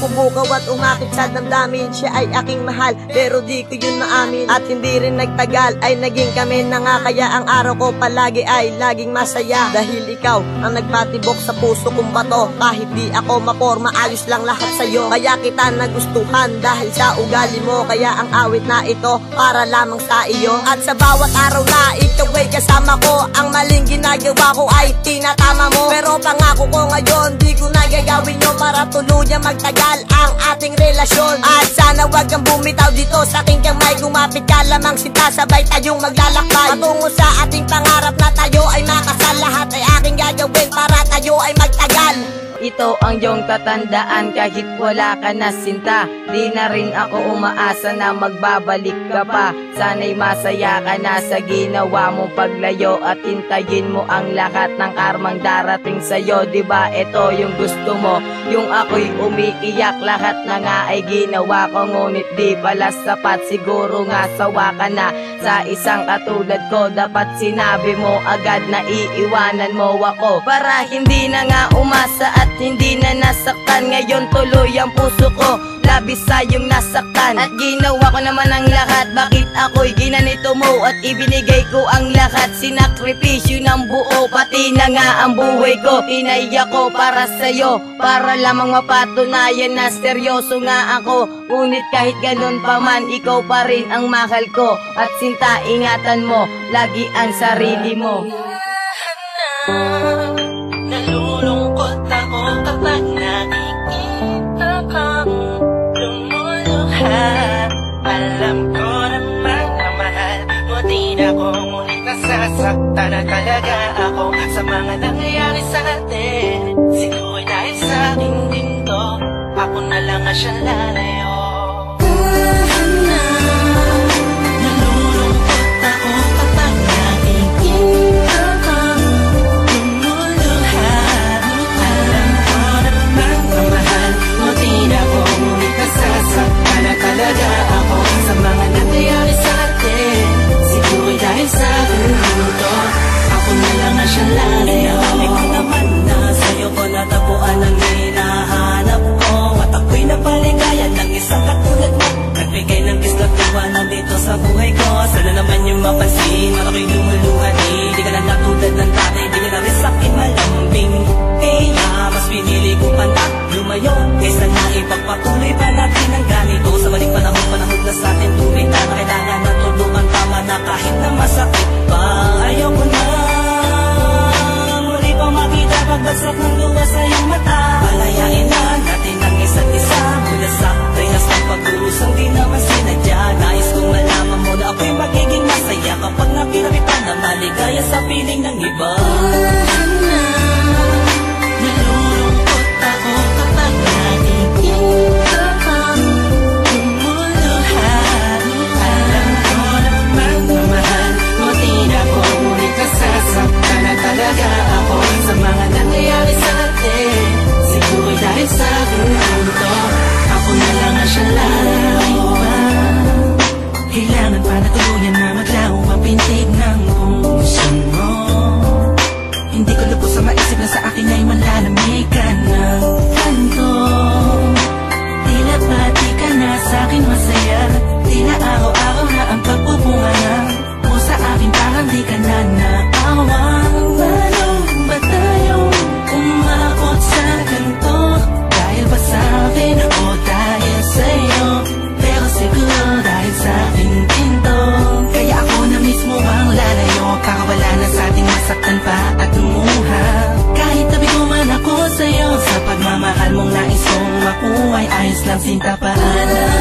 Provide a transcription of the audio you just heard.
pupukaw at umakit sa damdamin. Siya ay aking mahal, pero di ko yun maamin. At hindi rin nagtagal, ay naging kami na nga. Kaya ang araw ko palagi ay laging masaya. Dahil ikaw ang nagpatibok sa puso kong bato. Kahit di ako maporma, ayos lang lahat sa'yo. Kaya kita nagustuhan dahil sa ugali mo. Kaya ang awit na ito para lamang sa iyo. At sa bawat araw na ikaw ay kasama ko, ang maling ginagawa ko ay tinatama mo. Pero pangako ko ngayon, di ko nagagawin yun para tuluyan magtagal ang ating relasyon. At sana wag kang bumitaw dito sa aking kamay. Gumapit ka lamang sinta, sabay tayong maglalakbay patungo sa ating pangarap na tayo ay makasal. Lahat ay aking gagawin para tayo ay magtagal. Ito ang iyong tatandaan kahit wala ka na sinta. Di na rin ako umaasa na magbabalik ka pa. Sana'y masaya ka na sa ginawa mong paglayo. At hintayin mo ang lahat ng karmang darating sa'yo. Diba ito yung gusto mo, yung ako'y umiiyak. Lahat na nga ay ginawa ko, ngunit di pala sapat. Siguro nga sawa ka na sa isang katulad ko. Dapat sinabi mo agad na iiwanan mo ako, para hindi na nga umasa at hindi na nasaktan. Ngayon tuloy ang puso ko, labis sayong nasaktan. At ginawa ko naman ang lahat, bakit ako'y ginanito mo? At ibinigay ko ang lahat, sinakripisyo ng buo. Pati na nga ang buhay ko, tinaya ko para sa'yo, para lamang mapatunayan na seryoso nga ako. Ngunit kahit ganun pa man, ikaw pa rin ang mahal ko. At sinta, ingatan mo lagi ang sarili mo. Nalulungkot ako kapag nakikita kang lumuluha. Alam ko naman na mahal mo din ako, ngunit nasasaktan na talaga ako sa mga nangyayari sa atin. Siguro dahil sa akin din to, ako na lang ang siya lalayo. Dito sa buhay ko, sana naman yung mapansin at ako'y lumuluhan. Di ka na natulad ng tatay, di ka na rin sa'kin malambing. Kaya mas pinili ko pa na lumayo kaysa na ipagpatuloy pa natin ang ganito. Sa maling panahon na sa atin tunay na kailangan na tulungan. Tama na kahit na masakit pa. Ayoko na muli pang makita pagbagsak ng luha sa iyong mata. Palayain na natin ang isa't isa mula sa reynas ng pagkurusang di naman sinadya. Nais kong malaman mo na ako'y magiging masaya kapag napirapitan na maligaya sa piling ng iba. Nalulungkot ako kapag nakikita kang lumuluha. Alam ko naman na mahal mo din ako, ngunit nasasaktan na talaga ako sa mga nangyayari sa atin. Siguro dahil sa punto, ako na lang ang siya lalayo. Kailangan pa na tuluyan na maglaho ang pintig ng puso mo. Hindi ko lubos sa maisip na sa akin ay malalamig ka ng kanto. Tila pati ka na sa akin masaya, tila araw-araw na ang pagbubunga na o sa akin parang di ka na naawang. Paano ba tayong umabot sa ganito? Dahil ba sa akin o dahil sa'yo? Pero siguro dahil sa aking pinto, kaya ako na mismo ang lalayo para wala na sa ating masaktan pa at lumuha. Kahit tabi ko man ako sa'yo, sa pagmamahal mong nais kong makuha ay ayos lang sinta paalam.